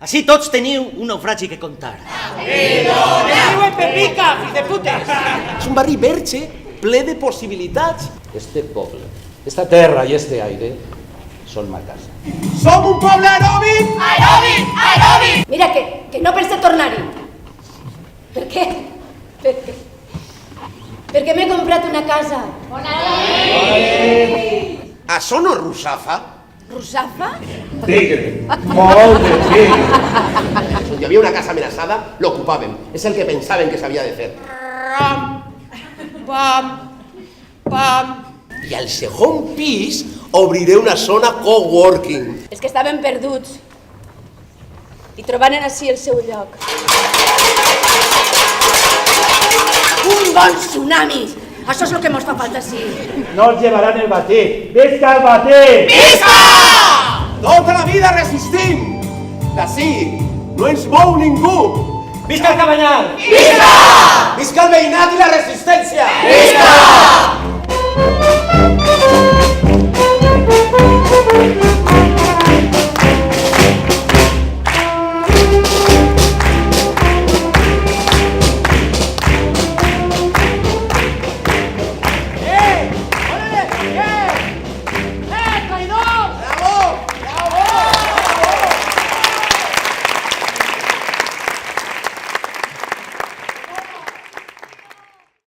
Així tots teniu un naufragi que contar. Teniu en Pepica, fills de putes! És un barri verge, ple de possibilitats. Este poble, esta terra i este aire són ma casa. Som un poble aeròbic! Aeròbic! Aeròbic! Mira, que no pense tornar-hi. Per què? Perquè m'he comprat una casa. Això no és Russafa? Russafa? Tigre, molt de tigre. On hi havia una casa amenaçada, l'ocupàvem. És el que pensaven que s'havia de fer. Ram, pam, pam. I al segon pis obriré una zona coworking. És que estaven perduts i trobaren així el seu lloc. Un bon tsunami! Això és el que mos fa falta, sí. No els llevaran el bater. Visca el bater! Visca! Tota la vida resistim. D'ací no ens mou ningú. Visca el cabanyal! Visca! Visca el